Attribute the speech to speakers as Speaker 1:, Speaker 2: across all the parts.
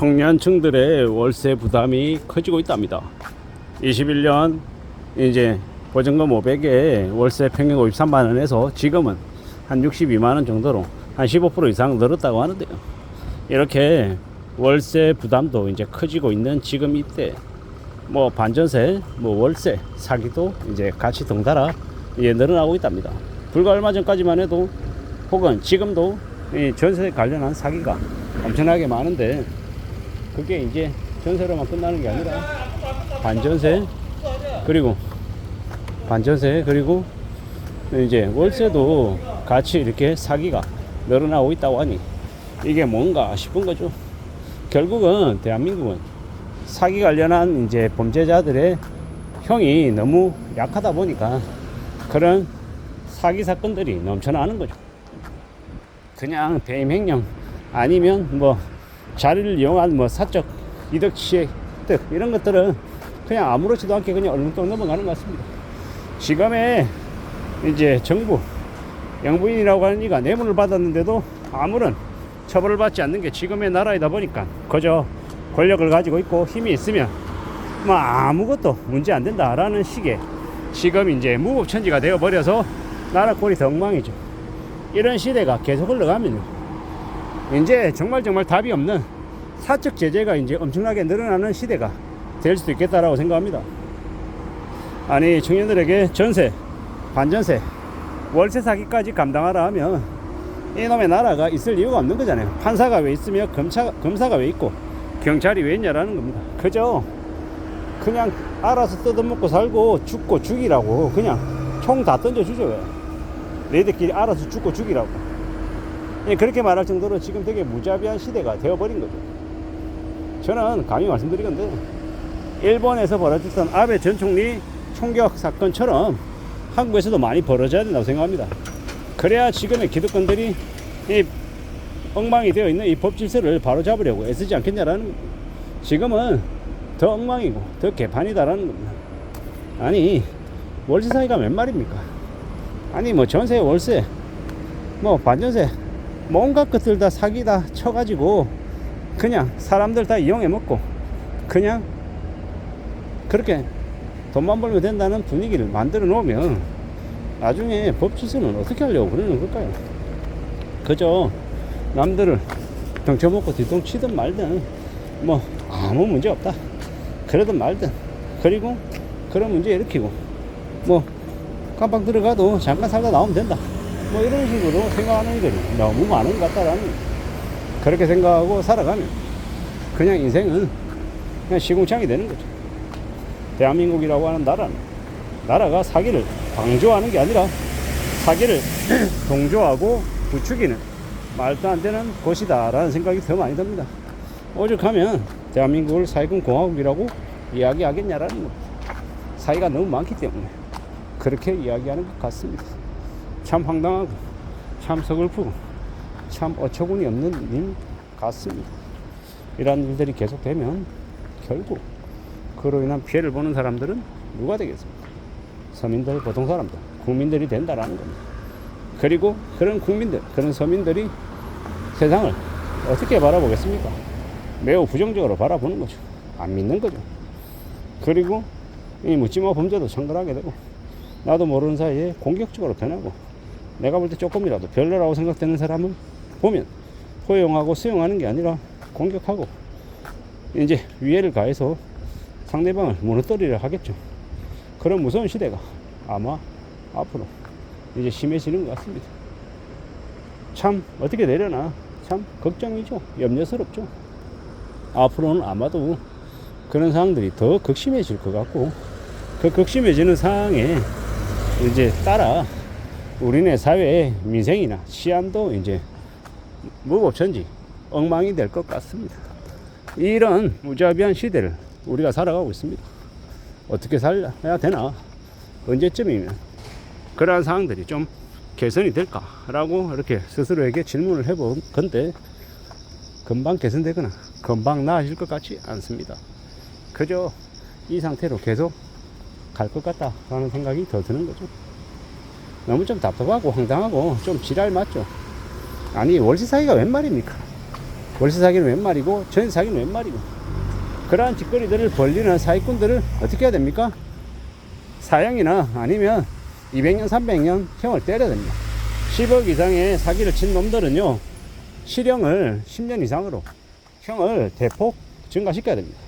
Speaker 1: 청년층들의 월세 부담이 커지고 있답니다. 21년 이제 보증금 500에 월세 평균 53만 원에서 지금은 한 62만 원 정도로 한 15% 이상 늘었다고 하는데요. 이렇게 월세 부담도 이제 커지고 있는 지금 이때 뭐 반전세, 뭐 월세 사기도 이제 같이 덩달아 늘어나고 있답니다. 불과 얼마 전까지만 해도 혹은 지금도 이 전세 관련한 사기가 엄청나게 많은데 그게 이제 전세로만 끝나는 게 아니라 반전세 그리고 이제 월세도 같이 이렇게 사기가 늘어나고 있다고 하니 이게 뭔가 싶은 거죠. 결국은 대한민국은 사기 관련한 이제 범죄자들의 형이 너무 약하다 보니까 그런 사기 사건들이 넘쳐나는 거죠. 그냥 배임 횡령 아니면 뭐 자리를 이용한 뭐 사적 이득 취득 이런 것들은 그냥 아무렇지도 않게 그냥 얼른떡 넘어가는 것 같습니다. 지금의 이제 정부 영부인이라고 하는 이가 뇌물을 받았는데도 아무런 처벌을 받지 않는 게 지금의 나라이다 보니까 그저 권력을 가지고 있고 힘이 있으면 뭐 아무것도 문제 안 된다라는 식의 지금 이제 무법천지가 되어 버려서 나라 꼴이 더 엉망이죠. 이런 시대가 계속 흘러가면요 이제 정말 답이 없는 사적 제재가 이제 엄청나게 늘어나는 시대가 될 수도 있겠다라고 생각합니다. 아니 청년들에게 전세, 반전세, 월세 사기까지 감당하라 하면 이놈의 나라가 있을 이유가 없는 거잖아요. 판사가 왜 있으며 검사가 왜 있고 경찰이 왜 있냐라는 겁니다. 그저 그냥 알아서 뜯어먹고 살고 죽고 죽이라고 그냥 총 다 던져주죠. 왜? 너희들끼리 알아서 죽고 죽이라고. 그렇게 말할 정도로 지금 되게 무자비한 시대가 되어버린 거죠. 저는 감히 말씀드리건데 일본에서 벌어졌던 아베 전 총리 총격 사건처럼 한국에서도 많이 벌어져야 된다고 생각합니다. 그래야 지금의 기득권들이 이 엉망이 되어 있는 이 법 질서를 바로 잡으려고 애쓰지 않겠냐라는 겁니다. 지금은 더 엉망이고 더 개판이다라는 겁니다. 아니 월세 사기가 몇 말입니까? 아니 뭐 전세, 월세, 뭐 반전세 뭔가 것들 다 사기다 쳐가지고 그냥 사람들 다 이용해 먹고 그냥 그렇게 돈만 벌면 된다는 분위기를 만들어 놓으면 나중에 법 질서는 어떻게 하려고 그러는 걸까요? 그저 남들을 덩쳐먹고 뒤통 치든 말든 뭐 아무 문제 없다 그러든 말든 그리고 그런 문제 일으키고 뭐 깜빡 들어가도 잠깐 살다 나오면 된다 뭐 이런 식으로 생각하는 이들이 너무 많은 것 같다라는 그렇게 생각하고 살아가면 그냥 인생은 그냥 시궁창이 되는 거죠. 대한민국이라고 하는 나라가 사기를 방조하는 게 아니라 사기를 동조하고 부추기는 말도 안 되는 곳이다 라는 생각이 더 많이 듭니다. 오죽하면 대한민국을 사기꾼 공화국이라고 이야기하겠냐라는 겁니다. 사기가 너무 많기 때문에 그렇게 이야기하는 것 같습니다. 참 황당하고 참 서글프고 참 어처구니 없는 일 같습니다. 이러한 일들이 계속되면 결국 그로 인한 피해를 보는 사람들은 누가 되겠습니까? 서민들, 보통 사람들, 국민들이 된다라는 겁니다. 그리고 그런 국민들, 그런 서민들이 세상을 어떻게 바라보겠습니까? 매우 부정적으로 바라보는 거죠. 안 믿는 거죠. 그리고 이 묻지마 범죄도 창궐하게 되고 나도 모르는 사이에 공격적으로 변하고 내가 볼 때 조금이라도 별로라고 생각되는 사람을 보면 포용하고 수용하는 게 아니라 공격하고 이제 위해를 가해서 상대방을 무너뜨리려 하겠죠. 그런 무서운 시대가 아마 앞으로 이제 심해지는 것 같습니다. 참 어떻게 되려나 참 걱정이죠. 염려스럽죠. 앞으로는 아마도 그런 상황들이 더 극심해질 것 같고 그 극심해지는 상황에 이제 따라 우리네 사회의 민생이나 치안도 이제 무법천지 엉망이 될 것 같습니다. 이런 무자비한 시대를 우리가 살아가고 있습니다. 어떻게 살아야 되나? 언제쯤이면 그러한 상황들이 좀 개선이 될까라고 이렇게 스스로에게 질문을 해본 건데 금방 개선되거나 금방 나아질 것 같지 않습니다. 그저 이 상태로 계속 갈 것 같다라는 생각이 더 드는 거죠. 너무 좀 답답하고 황당하고 좀 지랄 맞죠. 아니 월세 사기가 웬 말입니까? 월세 사기는 웬 말이고 전세 사기는 웬 말이고. 그러한 짓거리들을 벌리는 사기꾼들을 어떻게 해야 됩니까? 사형이나 아니면 200년 300년 형을 때려야 됩니다. 10억 이상의 사기를 친 놈들은요, 실형을 10년 이상으로 형을 대폭 증가시켜야 됩니다.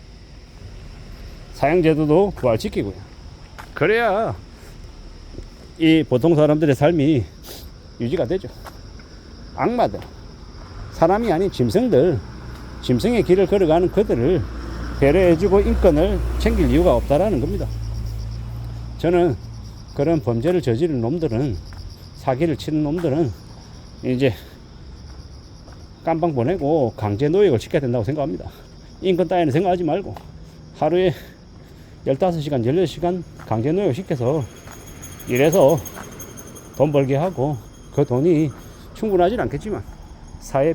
Speaker 1: 사형제도도 부활시키고요. 그래야 이 보통 사람들의 삶이 유지가 되죠. 악마들, 사람이 아닌 짐승들, 짐승의 길을 걸어가는 그들을 배려해주고 인권을 챙길 이유가 없다라는 겁니다. 저는 그런 범죄를 저지른 놈들은, 사기를 치는 놈들은 이제 깜방 보내고 강제 노역을 시켜야 된다고 생각합니다. 인권 따위는 생각하지 말고 하루에 15시간, 16시간 강제 노역 시켜서 일해서 돈 벌게 하고, 그 돈이 충분하진 않겠지만 사회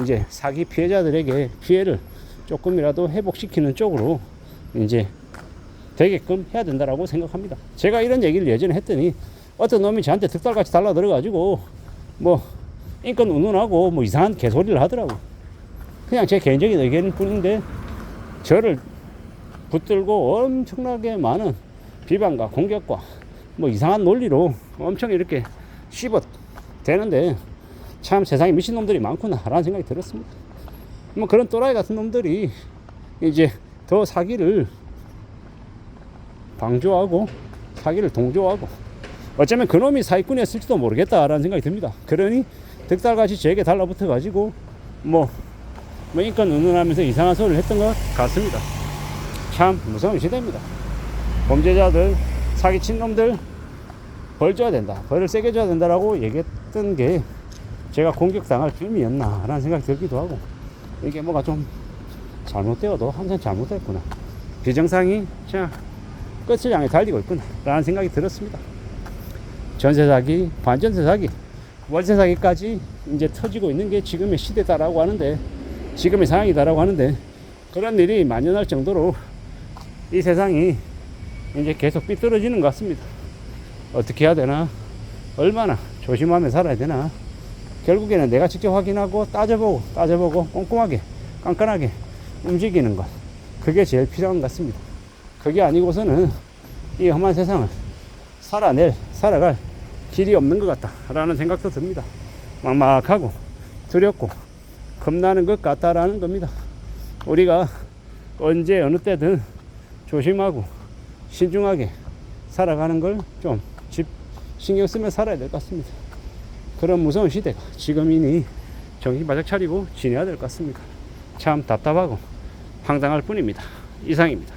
Speaker 1: 이제 사기 피해자들에게 피해를 조금이라도 회복시키는 쪽으로 이제 되게끔 해야 된다라고 생각합니다. 제가 이런 얘기를 예전에 했더니 어떤 놈이 저한테 득달같이 달라들어가지고 뭐 인권 운운하고 뭐 이상한 개소리를 하더라고. 그냥 제 개인적인 의견일 뿐인데 저를 붙들고 엄청나게 많은 비방과 공격과 뭐 이상한 논리로 엄청 이렇게 씹어 대는데, 참 세상에 미친놈들이 많구나 라는 생각이 들었습니다. 뭐 그런 또라이 같은 놈들이 이제 더 사기를 방조하고 사기를 동조하고, 어쩌면 그놈이 사기꾼이었을지도 모르겠다라는 생각이 듭니다. 그러니 득달같이 저에게 달라붙어 가지고 뭐 인권 운운하면서 이상한 소리를 했던 것 같습니다. 참 무서운 시대입니다. 범죄자들, 사기친 놈들 벌 줘야 된다, 벌을 세게 줘야 된다라고 얘기했던 게 제가 공격당할 쯤이었나 라는 생각이 들기도 하고, 이게 뭐가 좀 잘못되어도 항상 잘못됐구나, 비정상이 자 끝을 향해 달리고 있구나 라는 생각이 들었습니다. 전세 사기, 반전세 사기, 월세 사기까지 이제 터지고 있는 게 지금의 시대다라고 하는데, 지금의 상황이다라고 하는데, 그런 일이 만연할 정도로 이 세상이 이제 계속 삐뚤어지는 것 같습니다. 어떻게 해야 되나, 얼마나 조심하며 살아야 되나, 결국에는 내가 직접 확인하고 따져보고 꼼꼼하게 깐깐하게 움직이는 것, 그게 제일 필요한 것 같습니다. 그게 아니고서는 이 험한 세상을 살아갈 길이 없는 것 같다라는 생각도 듭니다. 막막하고 두렵고 겁나는 것 같다라는 겁니다. 우리가 언제 어느 때든 조심하고 신중하게 살아가는 걸 좀 신경 쓰며 살아야 될 것 같습니다. 그런 무서운 시대가 지금이니 정신 바짝 차리고 지내야 될 것 같습니다. 참 답답하고 황당할 뿐입니다. 이상입니다.